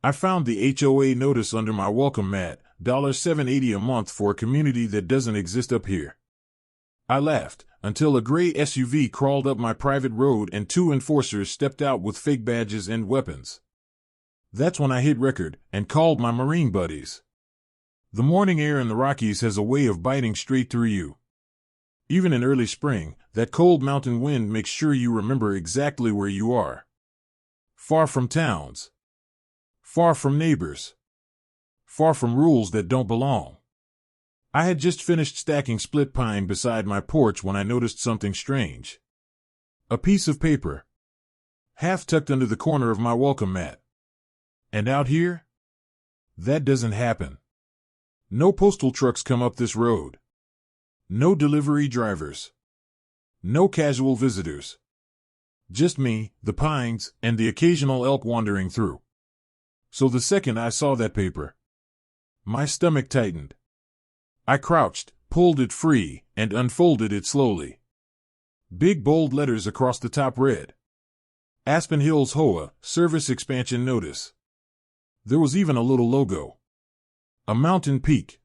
I found the HOA notice under my welcome mat, $7.80 a month for a community that doesn't exist up here. I laughed, until a gray SUV crawled up my private road and two enforcers stepped out with fake badges and weapons. That's when I hit record and called my Marine buddies. The morning air in the Rockies has a way of biting straight through you. Even in early spring, that cold mountain wind makes sure you remember exactly where you are. Far from towns. Far from neighbors. Far from rules that don't belong. I had just finished stacking split pine beside my porch when I noticed something strange. A piece of paper. Half tucked under the corner of my welcome mat. And out here? That doesn't happen. No postal trucks come up this road. No delivery drivers. No casual visitors. Just me, the pines, and the occasional elk wandering through. So the second I saw that paper, my stomach tightened. I crouched, pulled it free, and unfolded it slowly. Big bold letters across the top read, Aspen Hills HOA, Service Expansion Notice. There was even a little logo. A mountain peak.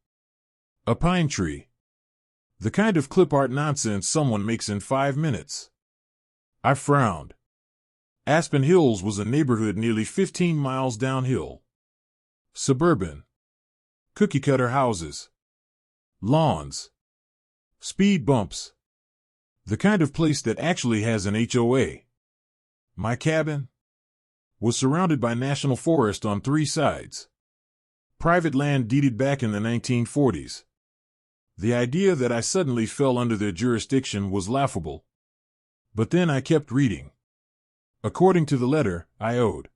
A pine tree. The kind of clip art nonsense someone makes in 5 minutes. I frowned. Aspen Hills was a neighborhood nearly 15 miles downhill. Suburban. Cookie-cutter houses. Lawns. Speed bumps. The kind of place that actually has an HOA. My cabin was surrounded by national forest on 3 sides. Private land deeded back in the 1940s. The idea that I suddenly fell under their jurisdiction was laughable. But then I kept reading. According to the letter, I owed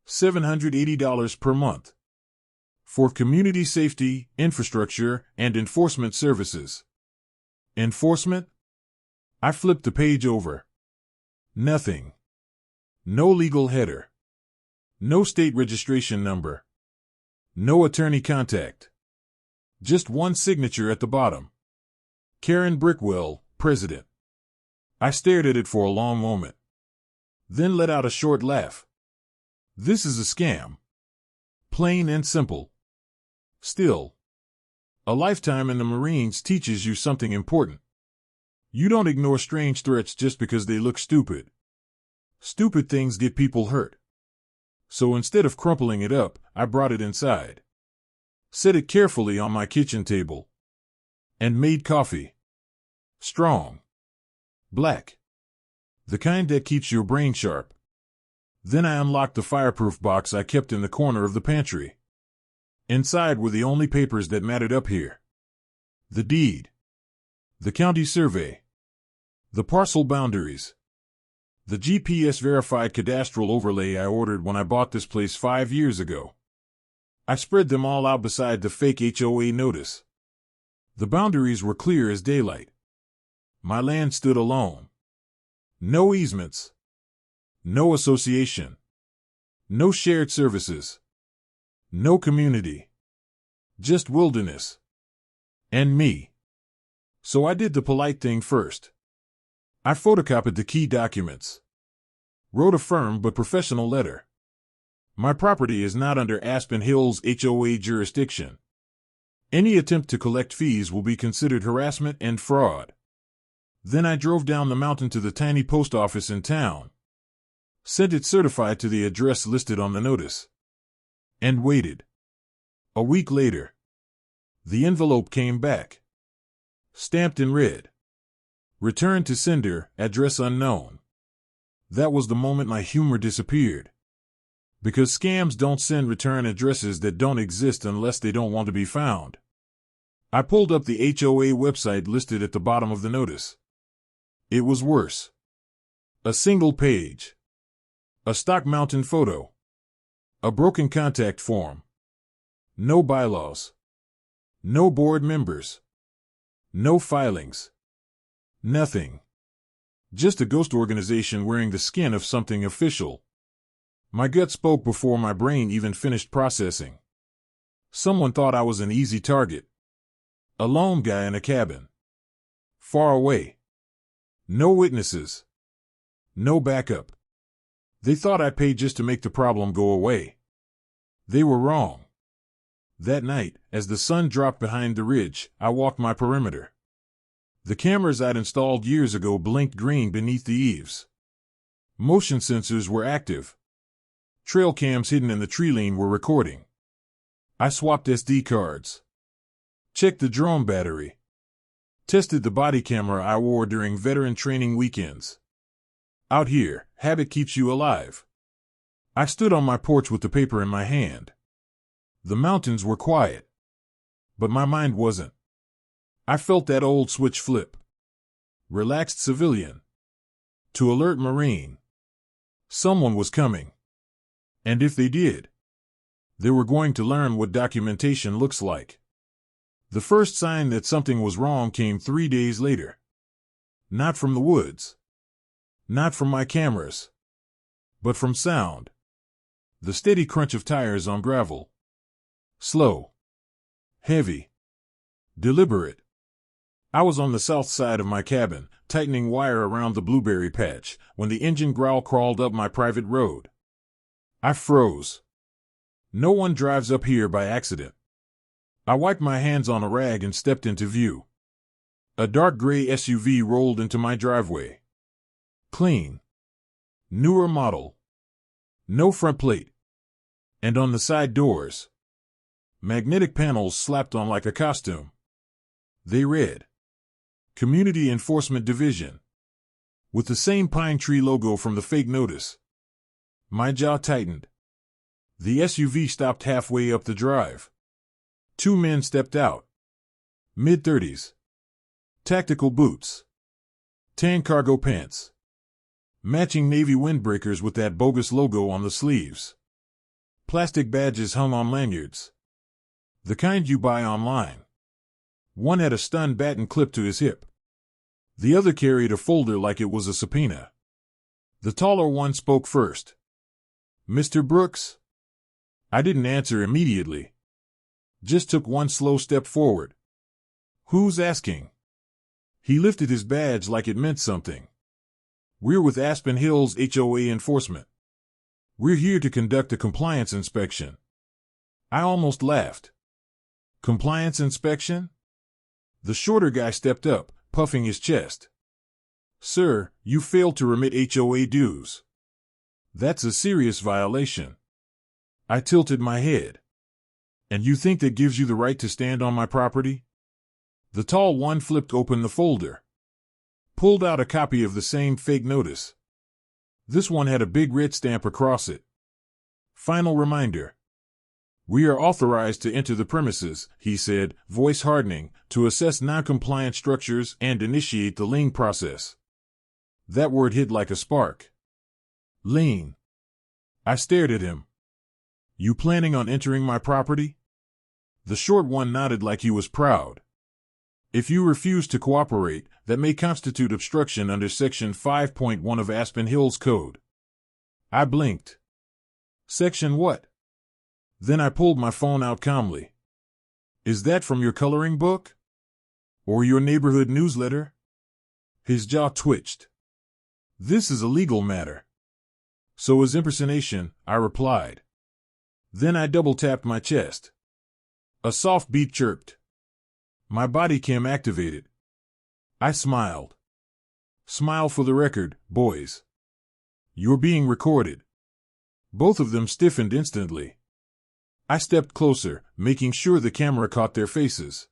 $780 per month for community safety, infrastructure, and enforcement services. Enforcement? I flipped the page over. Nothing. No legal header. No state registration number. No attorney contact. Just one signature at the bottom. Karen Brickwell, President. I stared at it for a long moment. Then let out a short laugh. This is a scam. Plain and simple. Still, a lifetime in the Marines teaches you something important. You don't ignore strange threats just because they look stupid. Stupid things get people hurt. So instead of crumpling it up, I brought it inside. Set it carefully on my kitchen table. And made coffee. Strong. Black. The kind that keeps your brain sharp. Then I unlocked the fireproof box I kept in the corner of the pantry. Inside were the only papers that mattered up here. The deed. The county survey. The parcel boundaries. The GPS-verified cadastral overlay I ordered when I bought this place 5 years ago. I spread them all out beside the fake HOA notice. The boundaries were clear as daylight. My land stood alone. No easements. No association. No shared services. No community. Just wilderness. And me. So I did the polite thing first. I photocopied the key documents. Wrote a firm but professional letter. My property is not under Aspen Hills HOA jurisdiction. Any attempt to collect fees will be considered harassment and fraud. Then I drove down the mountain to the tiny post office in town. Sent it certified to the address listed on the notice. And waited. A week later, the envelope came back. Stamped in red. Return to sender, address unknown. That was the moment my humor disappeared. Because scams don't send return addresses that don't exist unless they don't want to be found. I pulled up the HOA website listed at the bottom of the notice. It was worse. A single page. A stock mountain photo. A broken contact form. No bylaws. No board members. No filings. Nothing. Just a ghost organization wearing the skin of something official. My gut spoke before my brain even finished processing. Someone thought I was an easy target. A lone guy in a cabin. Far away. No witnesses. No backup. They thought I paid just to make the problem go away. They were wrong. That night, as the sun dropped behind the ridge, I walked my perimeter. The cameras I'd installed years ago blinked green beneath the eaves. Motion sensors were active. Trail cams hidden in the tree lane were recording. I swapped SD cards. Checked the drone battery. Tested the body camera I wore during veteran training weekends. Out here, habit keeps you alive. I stood on my porch with the paper in my hand. The mountains were quiet. But my mind wasn't. I felt that old switch flip. Relaxed civilian. To alert Marine. Someone was coming. And if they did, they were going to learn what documentation looks like. The first sign that something was wrong came 3 days later. Not from the woods. Not from my cameras. But from sound. The steady crunch of tires on gravel. Slow. Heavy. Deliberate. I was on the south side of my cabin, tightening wire around the blueberry patch, when the engine growl crawled up my private road. I froze. No one drives up here by accident. I wiped my hands on a rag and stepped into view. A dark gray SUV rolled into my driveway. Clean. Newer model. No front plate. And on the side doors, magnetic panels slapped on like a costume. They read, Community Enforcement Division, with the same pine tree logo from the fake notice. My jaw tightened. The SUV stopped halfway up the drive. 2 men stepped out. Mid-30s. Tactical boots. Tan cargo pants. Matching navy windbreakers with that bogus logo on the sleeves. Plastic badges hung on lanyards. The kind you buy online. One had a stun baton clipped to his hip. The other carried a folder like it was a subpoena. The taller one spoke first. Mr. Brooks? I didn't answer immediately. Just took one slow step forward. Who's asking? He lifted his badge like it meant something. We're with Aspen Hills HOA Enforcement. We're here to conduct a compliance inspection. I almost laughed. Compliance inspection? The shorter guy stepped up, puffing his chest. Sir, you failed to remit HOA dues. That's a serious violation. I tilted my head. And you think that gives you the right to stand on my property? The tall one flipped open the folder. Pulled out a copy of the same fake notice. This one had a big red stamp across it. Final reminder. We are authorized to enter the premises, he said, voice hardening, to assess non-compliant structures and initiate the lien process. That word hit like a spark. Lien. I stared at him. You planning on entering my property? The short one nodded like he was proud. If you refuse to cooperate, that may constitute obstruction under Section 5.1 of Aspen Hills Code. I blinked. Section what? Then I pulled my phone out calmly. Is that from your coloring book? Or your neighborhood newsletter? His jaw twitched. This is a legal matter. So is impersonation, I replied. Then I double-tapped my chest. A soft beat chirped. My body cam activated. I smiled. Smile for the record, boys. You're being recorded. Both of them stiffened instantly. I stepped closer, making sure the camera caught their faces.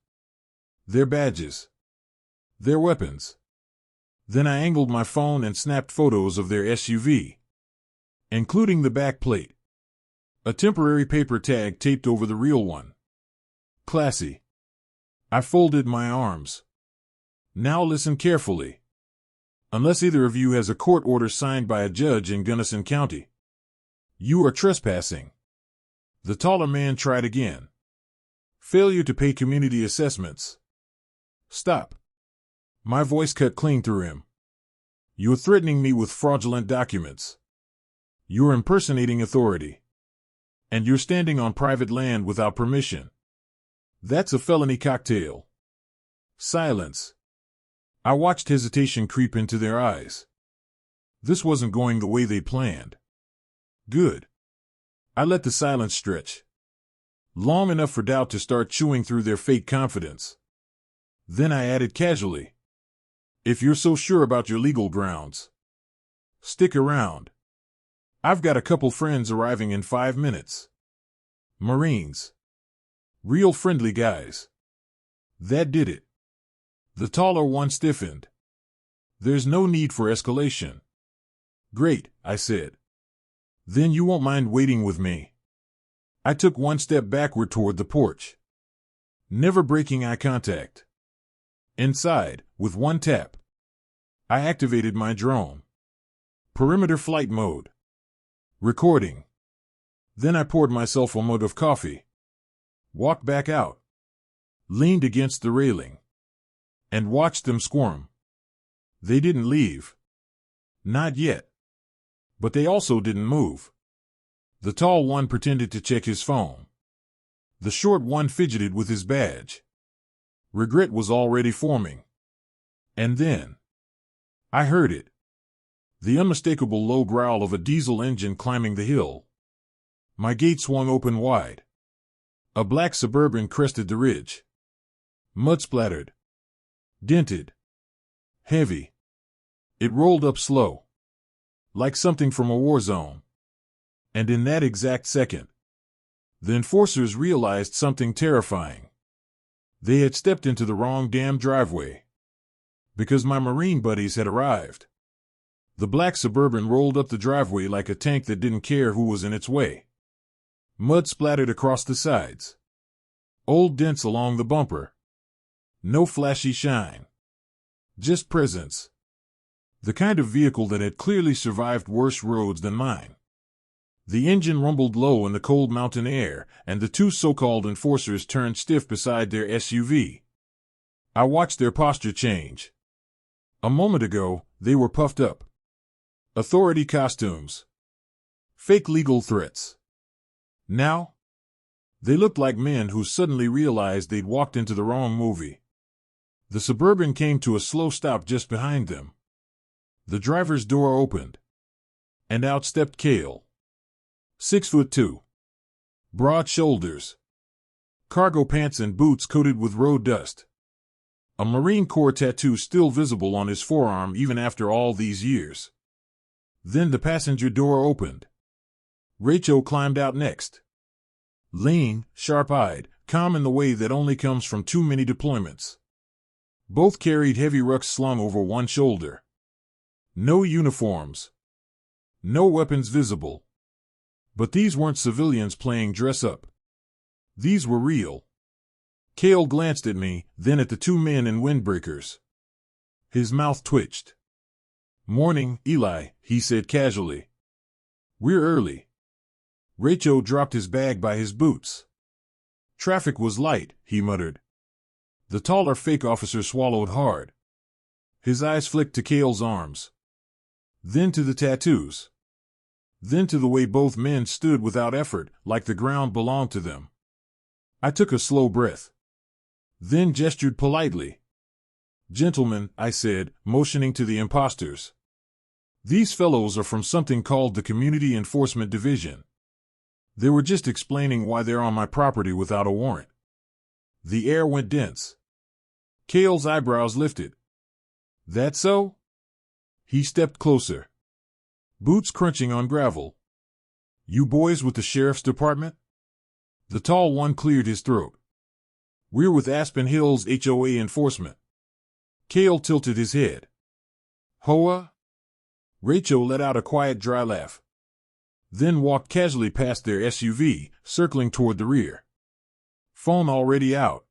Their badges. Their weapons. Then I angled my phone and snapped photos of their SUV, including the back plate. A temporary paper tag taped over the real one. Classy. I folded my arms. Now listen carefully. Unless either of you has a court order signed by a judge in Gunnison County, you are trespassing. The taller man tried again. Failure to pay community assessments. Stop. My voice cut clean through him. You're threatening me with fraudulent documents. You're impersonating authority. And you're standing on private land without permission. That's a felony cocktail. Silence. I watched hesitation creep into their eyes. This wasn't going the way they planned. Good. I let the silence stretch. long enough for doubt to start chewing through their fake confidence. Then I added casually, "If you're so sure about your legal grounds, stick around. I've got a couple friends arriving in 5 minutes. Marines. Real friendly guys." That did it. The taller one stiffened. "There's no need for escalation." "Great," I said. "Then you won't mind waiting with me." I took one step backward toward the porch, never breaking eye contact. Inside, with one tap, I activated my drone. Perimeter flight mode. Recording. Then I poured myself a mug of coffee, walked back out, leaned against the railing, and watched them squirm. They didn't leave. Not yet. But they also didn't move. The tall one pretended to check his phone. The short one fidgeted with his badge. Regret was already forming. And then I heard it. The unmistakable low growl of a diesel engine climbing the hill. My gate swung open wide. A black Suburban crested the ridge. Mud-splattered. Dented. Heavy. It rolled up slow, like something from a war zone. And in that exact second, the enforcers realized something terrifying. They had stepped into the wrong damn driveway. Because my Marine buddies had arrived. The black Suburban rolled up the driveway like a tank that didn't care who was in its way. Mud splattered across the sides. Old dents along the bumper. No flashy shine. Just presence. The kind of vehicle that had clearly survived worse roads than mine. The engine rumbled low in the cold mountain air, and the two so-called enforcers turned stiff beside their SUV. I watched their posture change. A moment ago, they were puffed up. Authority costumes. Fake legal threats. Now, they looked like men who suddenly realized they'd walked into the wrong movie. The Suburban came to a slow stop just behind them. The driver's door opened, and out stepped Cale. 6'2". Broad shoulders. Cargo pants and boots coated with road dust. A Marine Corps tattoo still visible on his forearm even after all these years. Then the passenger door opened. Rachel climbed out next. Lean, sharp-eyed, calm in the way that only comes from too many deployments. Both carried heavy rucks slung over one shoulder. No uniforms. No weapons visible. But these weren't civilians playing dress-up. These were real. Cale glanced at me, then at the two men in windbreakers. His mouth twitched. "Morning, Eli," he said casually. "We're early." Rachel dropped his bag by his boots. "Traffic was light," he muttered. The taller fake officer swallowed hard. His eyes flicked to Cale's arms. Then to the tattoos. Then to the way both men stood without effort, like the ground belonged to them. I took a slow breath. Then gestured politely. "Gentlemen," I said, motioning to the imposters. "These fellows are from something called the Community Enforcement Division. They were just explaining why they're on my property without a warrant." The air went dense. Cale's eyebrows lifted. "That so?" He stepped closer. Boots crunching on gravel. "You boys with the sheriff's department?" The tall one cleared his throat. "We're with Aspen Hills HOA Enforcement." Cale tilted his head. "HOA?" Rachel let out a quiet, dry laugh. Then walked casually past their SUV, circling toward the rear. Phone already out.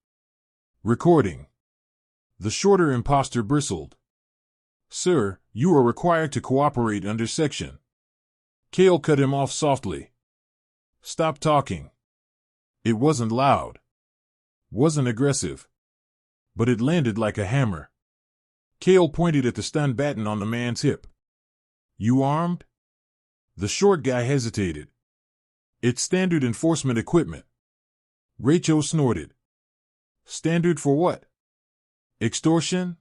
Recording. The shorter imposter bristled. "Sir, you are required to cooperate under section." Cale cut him off softly. "Stop talking." It wasn't loud. Wasn't aggressive. But it landed like a hammer. Cale pointed at the stun baton on the man's hip. "You armed?" The short guy hesitated. "It's standard enforcement equipment." Rachel snorted. "Standard for what? Extortion?"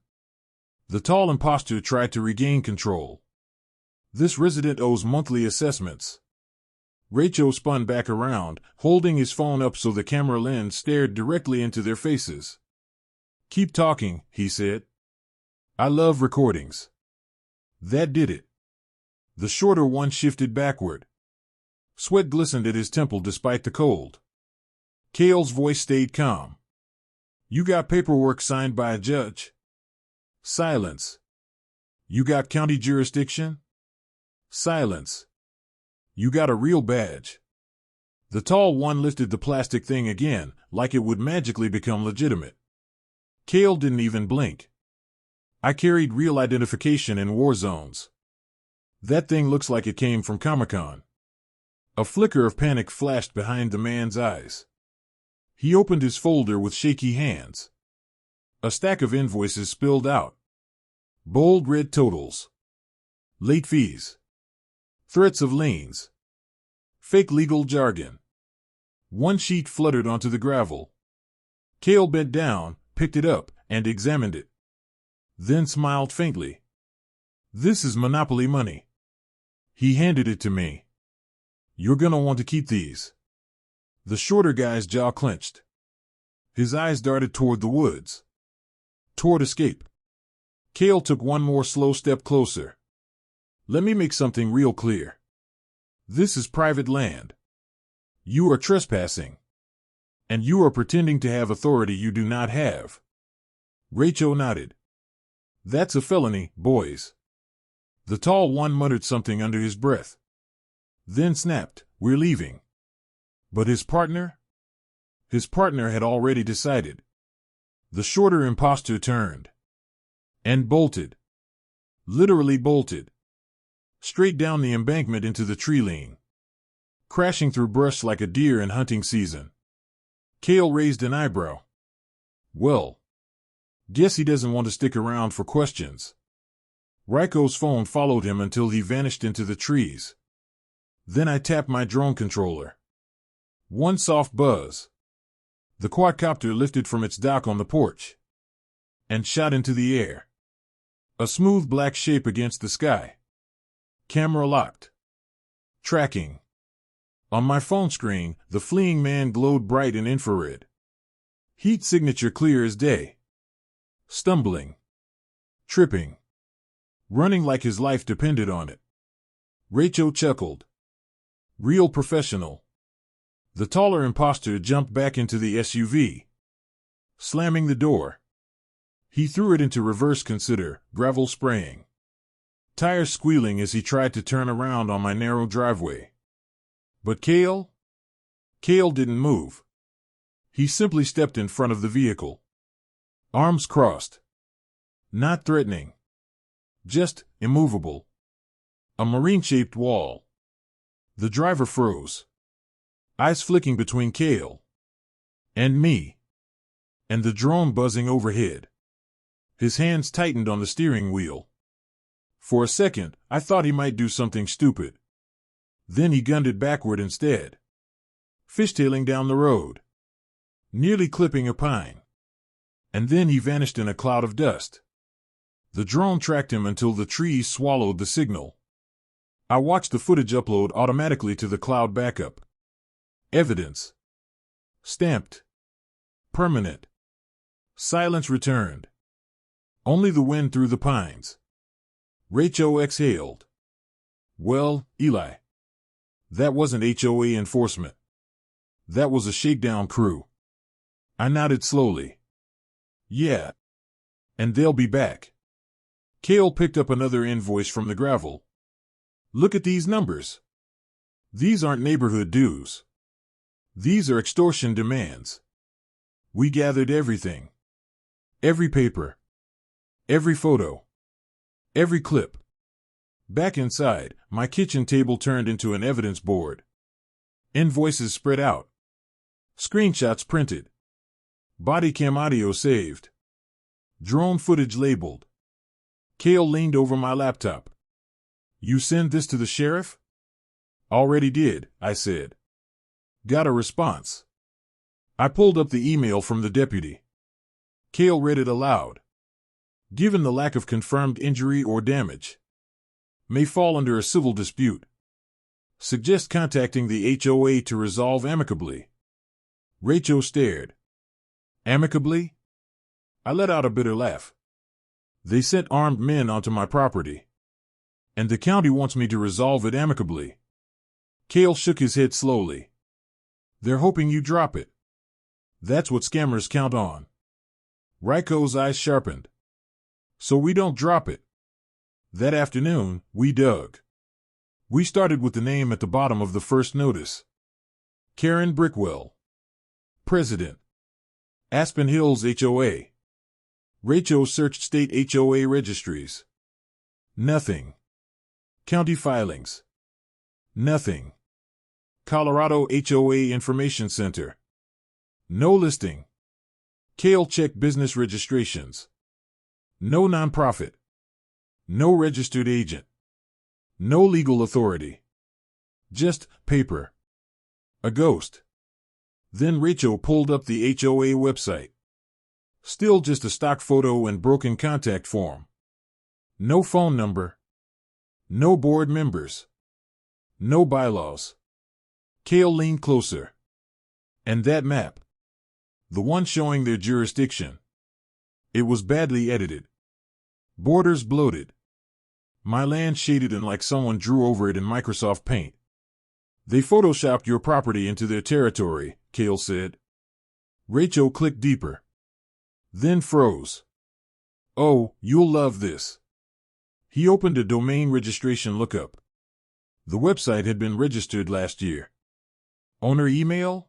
The tall imposter tried to regain control. "This resident owes monthly assessments." Rachel spun back around, holding his phone up so the camera lens stared directly into their faces. "Keep talking," he said. "I love recordings." That did it. The shorter one shifted backward. Sweat glistened at his temple despite the cold. Cale's voice stayed calm. "You got paperwork signed by a judge?" Silence. "You got county jurisdiction?" Silence. "You got a real badge?" The tall one lifted the plastic thing again, like it would magically become legitimate. Cale didn't even blink. "I carried real identification in war zones." "That thing looks like it came from Comic-Con." A flicker of panic flashed behind the man's eyes. He opened his folder with shaky hands. A stack of invoices spilled out. Bold red totals. Late fees. Threats of liens. Fake legal jargon. One sheet fluttered onto the gravel. Cale bent down, picked it up, and examined it. Then smiled faintly. "This is Monopoly money." He handed it to me. "You're gonna want to keep these." The shorter guy's jaw clenched. His eyes darted toward the woods. Toward escape. Cale took one more slow step closer. "Let me make something real clear. This is private land. You are trespassing. And you are pretending to have authority you do not have." Rachel nodded. "That's a felony, boys." The tall one muttered something under his breath. Then snapped, "We're leaving." But his partner? His partner had already decided. The shorter imposter turned. And bolted. Literally bolted. Straight down the embankment into the tree line. Crashing through brush like a deer in hunting season. Cale raised an eyebrow. "Well, guess he doesn't want to stick around for questions." Ryko's phone followed him until he vanished into the trees. Then I tapped my drone controller. One soft buzz. The quadcopter lifted from its dock on the porch. And shot into the air. A smooth black shape against the sky. Camera locked. Tracking. On my phone screen, the fleeing man glowed bright in infrared. Heat signature clear as day. Stumbling. Tripping. Running like his life depended on it. Rachel chuckled. "Real professional." The taller imposter jumped back into the SUV. Slamming the door. He threw it into reverse consider, gravel spraying. Tires squealing as he tried to turn around on my narrow driveway. But Cale? Cale didn't move. He simply stepped in front of the vehicle. Arms crossed. Not threatening. Just immovable. A marine-shaped wall. The driver froze. Eyes flicking between Cale and me, and the drone buzzing overhead. His hands tightened on the steering wheel. For a second, I thought he might do something stupid. Then he gunned it backward instead. Fishtailing down the road. Nearly clipping a pine. And then he vanished in a cloud of dust. The drone tracked him until the trees swallowed the signal. I watched the footage upload automatically to the cloud backup. Evidence. Stamped. Permanent. Silence returned. Only the wind through the pines. Rachel exhaled. "Well, Eli. That wasn't HOA enforcement. That was a shakedown crew." I nodded slowly. "Yeah. And they'll be back." Cale picked up another invoice from the gravel. "Look at these numbers. These aren't neighborhood dues. These are extortion demands. We gathered everything. Every paper. Every photo. Every clip." Back inside, my kitchen table turned into an evidence board. Invoices spread out. Screenshots printed. Body cam audio saved. Drone footage labeled. Cale leaned over my laptop. "You send this to the sheriff?" "Already did," I said. "Got a response." I pulled up the email from the deputy. Cale read it aloud. "Given the lack of confirmed injury or damage, may fall under a civil dispute. Suggest contacting the HOA to resolve amicably. Rachel stared. Amicably? I let out a bitter laugh. They sent armed men onto my property. And the county wants me to resolve it amicably. Cale shook his head slowly. They're hoping you drop it. That's what scammers count on. Ryko's eyes sharpened. So we don't drop it. That afternoon, we dug. We started with the name at the bottom of the first notice. Karen Brickwell. President. Aspen Hills HOA. Rachel searched state HOA registries. Nothing. County filings. Nothing. Colorado HOA Information Center. No listing. Cale checked business registrations. No nonprofit. No registered agent. No legal authority. Just paper. A ghost. Then Rachel pulled up the HOA website. Still just a stock photo and broken contact form. No phone number. No board members. No bylaws. Cale leaned closer. And that map. The one showing their jurisdiction. It was badly edited. Borders bloated. My land shaded and like someone drew over it in Microsoft Paint. They photoshopped your property into their territory, Cale said. Rachel clicked deeper. Then froze. Oh, you'll love this. He opened a domain registration lookup. The website had been registered last year. Owner email?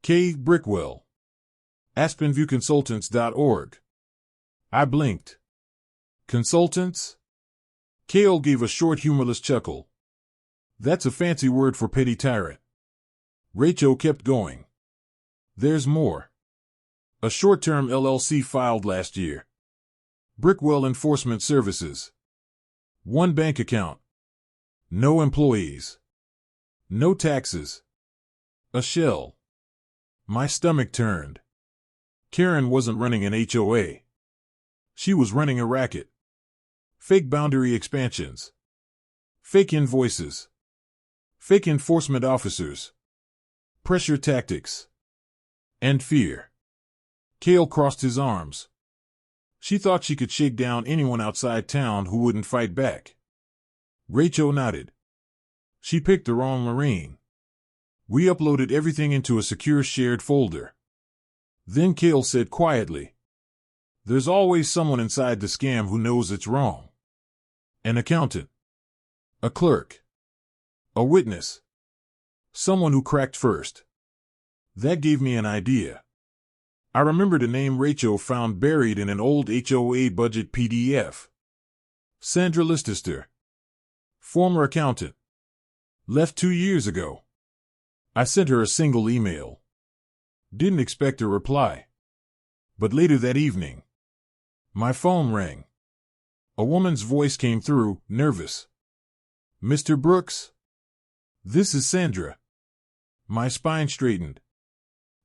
K. Brickwell. AspenViewConsultants.org. I blinked. Consultants? Cale gave a short, humorless chuckle. That's a fancy word for petty tyrant. Rachel kept going. There's more. A short-term LLC filed last year. Brickwell Enforcement Services. One bank account. No employees. No taxes. A shell. My stomach turned. Karen wasn't running an HOA. She was running a racket. Fake boundary expansions. Fake invoices. Fake enforcement officers. Pressure tactics. And fear. Cale crossed his arms. She thought she could shake down anyone outside town who wouldn't fight back. Rachel nodded. She picked the wrong Marine. We uploaded everything into a secure shared folder. Then Cale said quietly, there's always someone inside the scam who knows it's wrong. An accountant. A clerk. A witness. Someone who cracked first. That gave me an idea. I remembered a name Rachel found buried in an old HOA budget PDF. Sandra Listister. Former accountant. Left 2 years ago. I sent her a single email. Didn't expect a reply. But later that evening, my phone rang. A woman's voice came through, nervous. Mr. Brooks? This is Sandra. My spine straightened.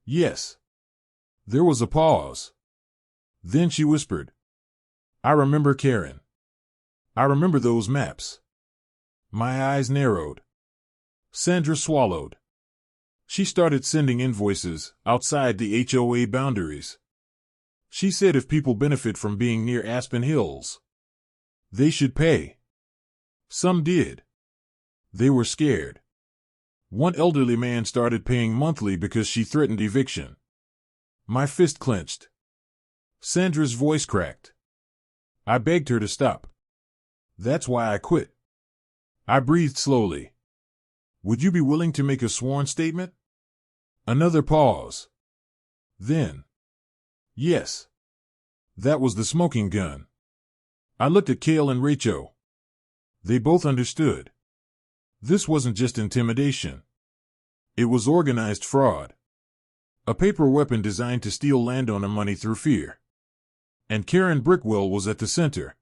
Yes. There was a pause. Then she whispered, I remember Karen. I remember those maps. My eyes narrowed. Sandra swallowed. She started sending invoices outside the HOA boundaries. She said if people benefit from being near Aspen Hills, they should pay. Some did. They were scared. One elderly man started paying monthly because she threatened eviction. My fist clenched. Sandra's voice cracked. I begged her to stop. That's why I quit. I breathed slowly. Would you be willing to make a sworn statement? Another pause. Then, yes. That was the smoking gun. I looked at Cale and Rachel. They both understood. This wasn't just intimidation. It was organized fraud. A paper weapon designed to steal landowner money through fear. And Karen Brickwell was at the center.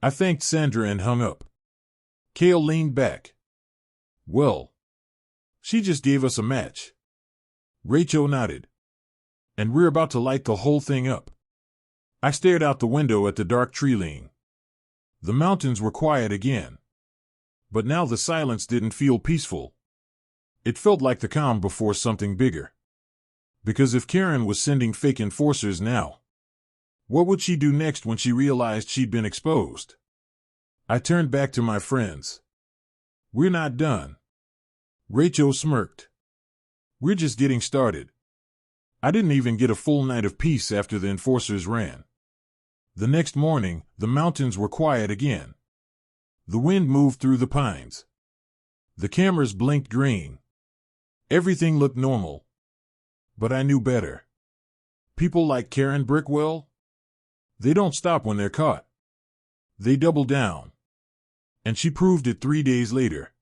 I thanked Sandra and hung up. Cale leaned back. Well, she just gave us a match. Rachel nodded. And we're about to light the whole thing up. I stared out the window at the dark tree line. The mountains were quiet again. But now the silence didn't feel peaceful. It felt like the calm before something bigger. Because if Karen was sending fake enforcers now, what would she do next when she realized she'd been exposed? I turned back to my friends. "We're not done." Rachel smirked. "We're just getting started." I didn't even get a full night of peace after the enforcers ran. The next morning, the mountains were quiet again. The wind moved through the pines. The cameras blinked green. Everything looked normal. But I knew better. People like Karen Brickwell? They don't stop when they're caught. They double down. And she proved it 3 days later.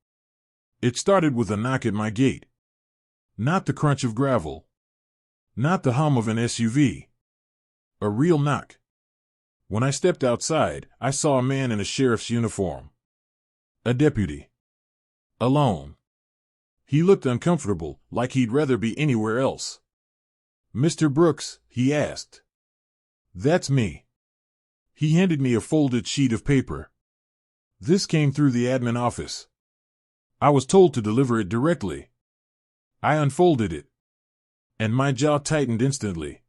It started with a knock at my gate. Not the crunch of gravel. Not the hum of an SUV. A real knock. When I stepped outside, I saw a man in a sheriff's uniform. A deputy. Alone. He looked uncomfortable, like he'd rather be anywhere else. "Mr. Brooks," he asked. "That's me." He handed me a folded sheet of paper. "This came through the admin office. I was told to deliver it directly." I unfolded it. And my jaw tightened instantly.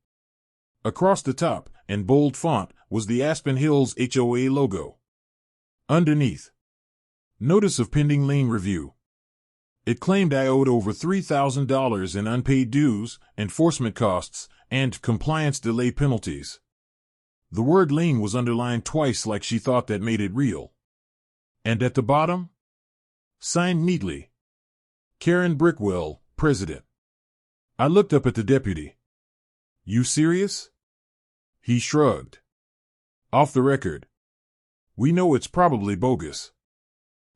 Across the top, in bold font, was the Aspen Hills HOA logo. Underneath, notice of pending lien review. It claimed I owed over $3,000 in unpaid dues, enforcement costs, and compliance delay penalties. The word lien was underlined twice like she thought that made it real. And at the bottom? Signed neatly. Karen Brickwell, President. I looked up at the deputy. "You serious?" He shrugged. "Off the record. We know it's probably bogus.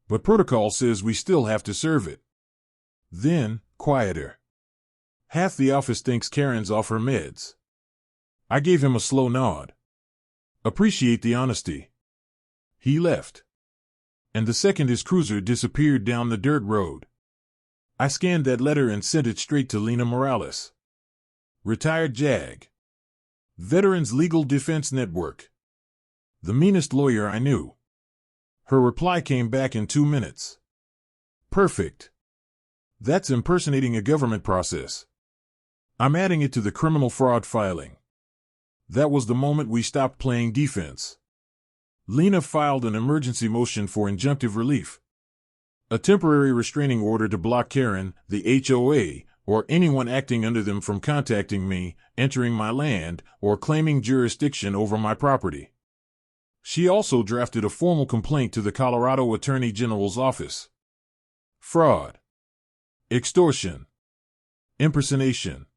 But protocol says we still have to serve it." Then, quieter. "Half the office thinks Karen's off her meds." I gave him a slow nod. "Appreciate the honesty." He left. And the second his cruiser disappeared down the dirt road, I scanned that letter and sent it straight to Lena Morales. Retired JAG. Veterans Legal Defense Network. The meanest lawyer I knew. Her reply came back in 2 minutes. "Perfect. That's impersonating a government process. I'm adding it to the criminal fraud filing." That was the moment we stopped playing defense. Lena filed an emergency motion for injunctive relief. A temporary restraining order to block Karen, the HOA, or anyone acting under them from contacting me, entering my land, or claiming jurisdiction over my property. She also drafted a formal complaint to the Colorado Attorney General's office. Fraud. Extortion. Impersonation.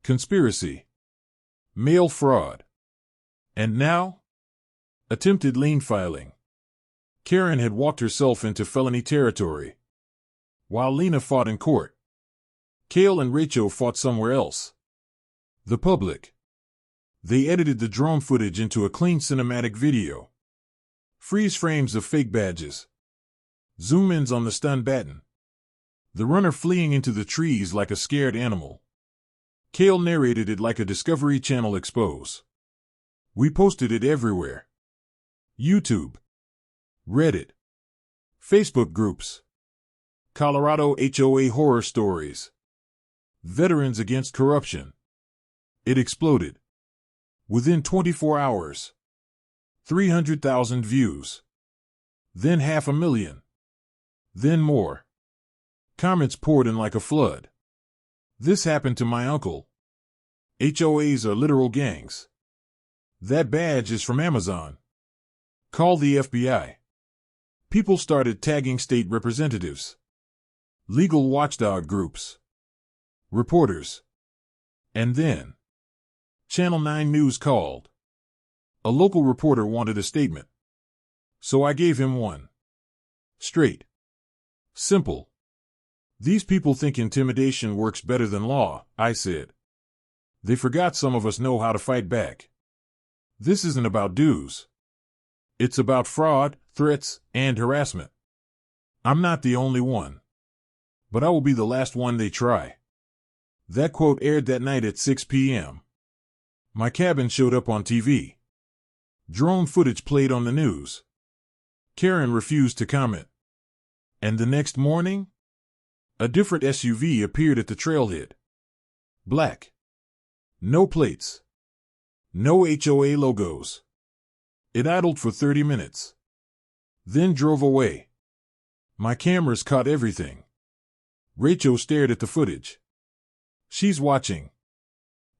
Conspiracy. Mail fraud. And now? Attempted lien filing. Karen had walked herself into felony territory. While Lena fought in court, Kale and Rachel fought somewhere else. The public. They edited the drone footage into a clean cinematic video. Freeze frames of fake badges. Zoom-ins on the stun baton. The runner fleeing into the trees like a scared animal. Kale narrated it like a Discovery Channel expose. We posted it everywhere. YouTube. Reddit. Facebook groups. Colorado HOA horror stories. Veterans Against Corruption. It exploded. Within 24 hours. 300,000 views. Then 500,000. Then more. Comments poured in like a flood. This happened to my uncle. HOAs are literal gangs. That badge is from Amazon. Call the FBI. People started tagging state representatives. Legal watchdog groups. Reporters. And then Channel 9 News called. A local reporter wanted a statement. So I gave him one. Straight. Simple. These people think intimidation works better than law, I said. They forgot some of us know how to fight back. This isn't about dues. It's about fraud, threats, and harassment. I'm not the only one. But I will be the last one they try. That quote aired that night at 6 p.m. My cabin showed up on TV. Drone footage played on the news. Karen refused to comment. And the next morning, a different SUV appeared at the trailhead. Black. No plates. No HOA logos. It idled for 30 minutes. Then drove away. My cameras caught everything. Rachel stared at the footage. She's watching.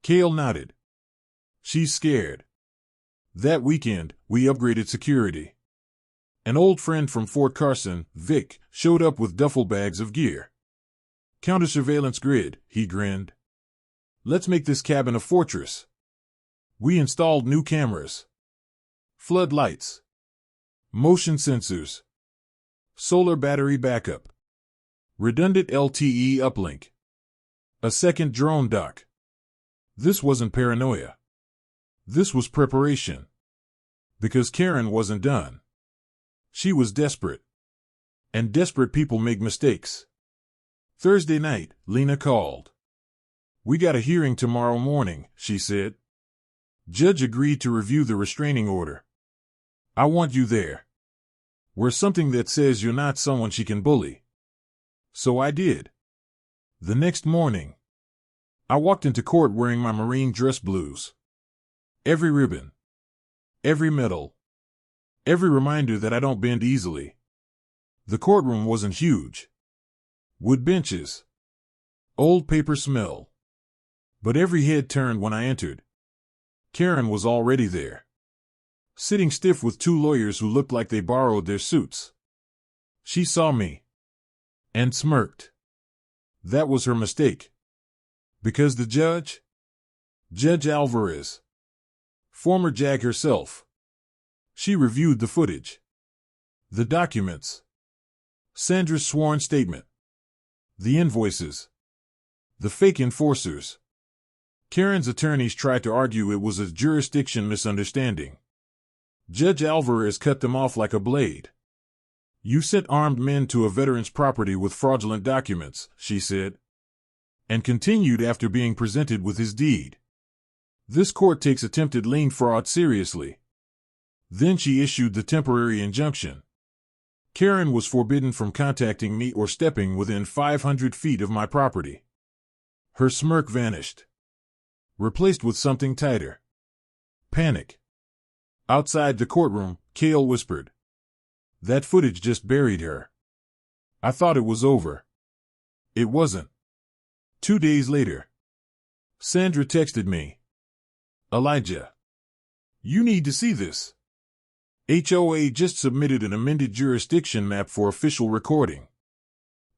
Cale nodded. She's scared. That weekend, we upgraded security. An old friend from Fort Carson, Vic, showed up with duffel bags of gear. Counter-surveillance grid, he grinned. Let's make this cabin a fortress. We installed new cameras. Floodlights. Motion sensors. Solar battery backup. Redundant LTE uplink. A second drone dock. This wasn't paranoia. This was preparation. Because Karen wasn't done. She was desperate. And desperate people make mistakes. Thursday night, Lena called. We got a hearing tomorrow morning, she said. Judge agreed to review the restraining order. I want you there. We're something that says you're not someone she can bully. So I did. The next morning, I walked into court wearing my marine dress blues. Every ribbon. Every medal. Every reminder that I don't bend easily. The courtroom wasn't huge. Wood benches. Old paper smell. But every head turned when I entered. Karen was already there. Sitting stiff with two lawyers who looked like they borrowed their suits. She saw me. And smirked. That was her mistake. Because the judge? Judge Alvarez. Former JAG herself. She reviewed the footage. The documents. Sandra's sworn statement. The invoices. The fake enforcers. Karen's attorneys tried to argue it was a jurisdiction misunderstanding. Judge Alvarez cut them off like a blade. You sent armed men to a veteran's property with fraudulent documents, she said. And continued after being presented with his deed. This court takes attempted lien fraud seriously. Then she issued the temporary injunction. Karen was forbidden from contacting me or stepping within 500 feet of my property. Her smirk vanished. Replaced with something tighter. Panic. Outside the courtroom, Cale whispered. That footage just buried her. I thought it was over. It wasn't. 2 days later. Sandra texted me. Elijah. You need to see this. HOA just submitted an amended jurisdiction map for official recording.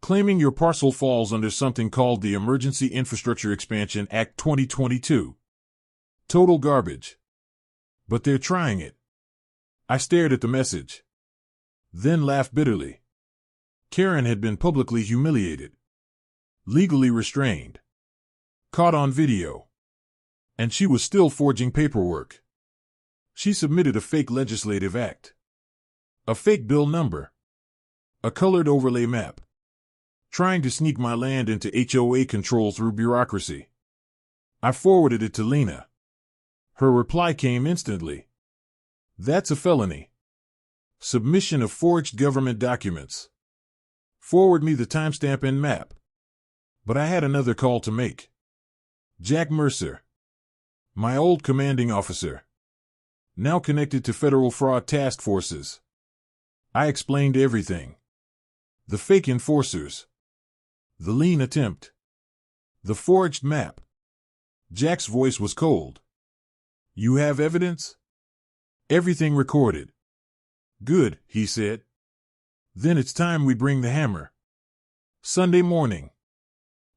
Claiming your parcel falls under something called the Emergency Infrastructure Expansion Act 2022. Total garbage. But they're trying it. I stared at the message. Then laughed bitterly. Karen had been publicly humiliated. Legally restrained. Caught on video. And she was still forging paperwork. She submitted a fake legislative act. A fake bill number. A colored overlay map. Trying to sneak my land into HOA control through bureaucracy. I forwarded it to Lena. Her reply came instantly. That's a felony. Submission of forged government documents. Forward me the timestamp and map. But I had another call to make. Jack Mercer. My old commanding officer. Now connected to federal fraud task forces. I explained everything. The fake enforcers. The lien attempt. The forged map. Jack's voice was cold. You have evidence? Everything recorded. Good, he said. Then it's time we bring the hammer. Sunday morning.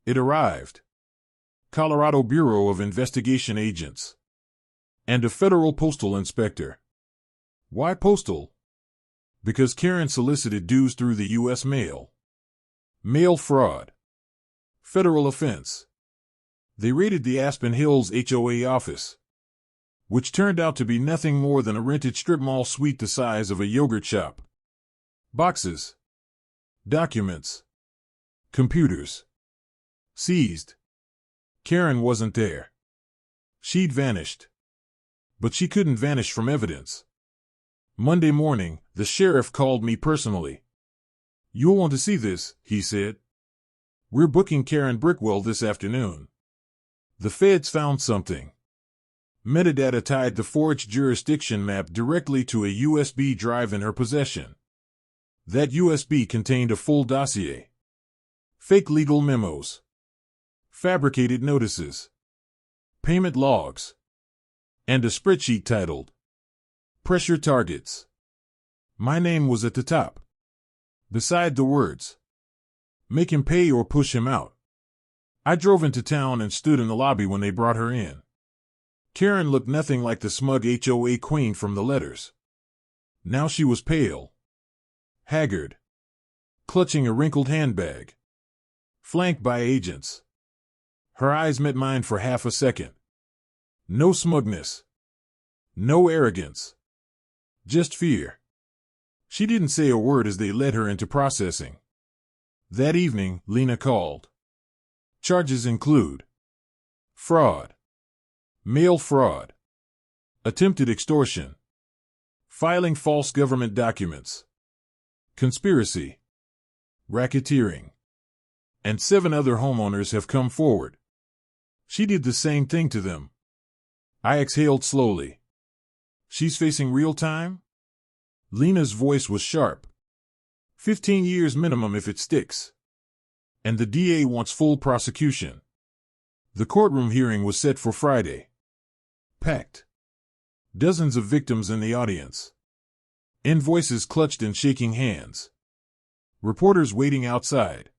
It arrived. Colorado Bureau of Investigation agents. And a federal postal inspector. Why postal? Because Karen solicited dues through the U.S. mail. Mail fraud. Federal offense. They raided the Aspen Hills HOA office, which turned out to be nothing more than a rented strip mall suite the size of a yogurt shop. Boxes. Documents. Computers. Seized. Karen wasn't there. She'd vanished. But she couldn't vanish from evidence. Monday morning, the sheriff called me personally. You'll want to see this, he said. We're booking Karen Brickwell this afternoon. The feds found something. Metadata tied the forged jurisdiction map directly to a USB drive in her possession. That USB contained a full dossier. Fake legal memos. Fabricated notices. Payment logs. And a spreadsheet titled Pressure Targets. My name was at the top. Beside the words, make him pay or push him out. I drove into town and stood in the lobby when they brought her in. Karen looked nothing like the smug HOA queen from the letters. Now she was pale, haggard, clutching a wrinkled handbag, flanked by agents. Her eyes met mine for half a second. No smugness. No arrogance. Just fear. She didn't say a word as they led her into processing. That evening, Lena called. Charges include fraud, mail fraud, attempted extortion, filing false government documents, conspiracy, racketeering, and 7 other homeowners have come forward. She did the same thing to them. I exhaled slowly. She's facing real time? Lena's voice was sharp. 15 years minimum if it sticks. And the DA wants full prosecution. The courtroom hearing was set for Friday. Packed. Dozens of victims in the audience. Invoices clutched in shaking hands. Reporters waiting outside.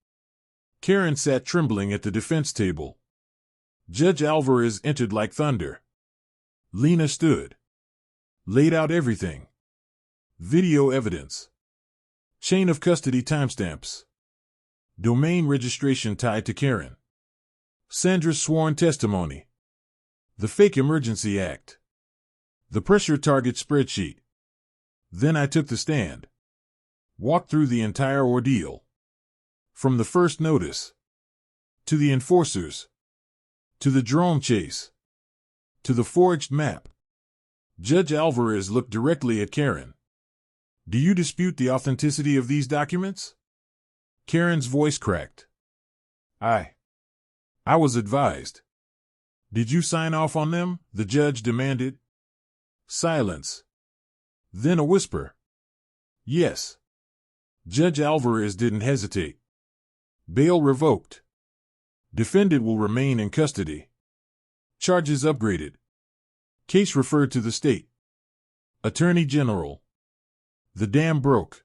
Karen sat trembling at the defense table. Judge Alvarez entered like thunder. Lena stood. Laid out everything. Video evidence. Chain of custody timestamps. Domain registration tied to Karen. Sandra's sworn testimony. The fake emergency act. The pressure target spreadsheet. Then I took the stand. Walked through the entire ordeal. From the first notice. To the enforcers. To the drone chase. To the forged map. Judge Alvarez looked directly at Karen. Do you dispute the authenticity of these documents? Karen's voice cracked. I was advised. Did you sign off on them? The judge demanded. Silence. Then a whisper. Yes. Judge Alvarez didn't hesitate. Bail revoked. Defendant will remain in custody. Charges upgraded. Case referred to the state. Attorney General. The dam broke.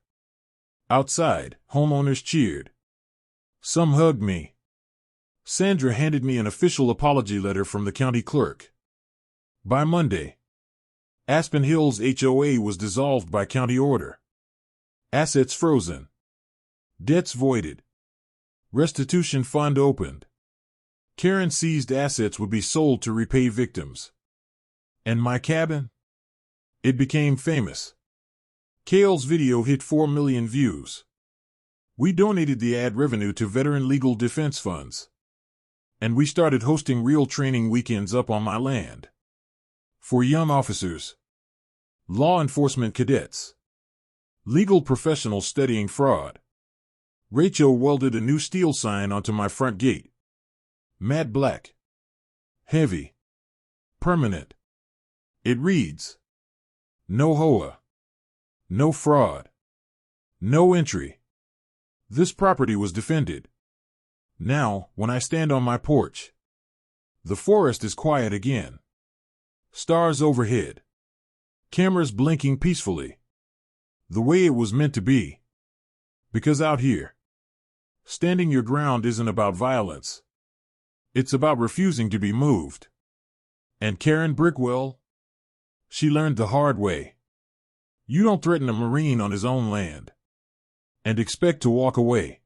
Outside, homeowners cheered. Some hugged me. Sandra handed me an official apology letter from the county clerk. By Monday, Aspen Hills HOA was dissolved by county order. Assets frozen. Debts voided. Restitution fund opened. Karen seized assets would be sold to repay victims. And my cabin? It became famous. Kale's video hit 4 million views. We donated the ad revenue to veteran legal defense funds. And we started hosting real training weekends up on my land. For young officers, law enforcement cadets, legal professionals studying fraud. Rachel welded a new steel sign onto my front gate. Matte black. Heavy. Permanent. It reads, No HOA. No fraud. No entry. This property was defended. Now, when I stand on my porch, the forest is quiet again. Stars overhead. Cameras blinking peacefully. The way it was meant to be. Because out here, standing your ground isn't about violence. It's about refusing to be moved. And Karen Brickwell? She learned the hard way. You don't threaten a Marine on his own land and expect to walk away.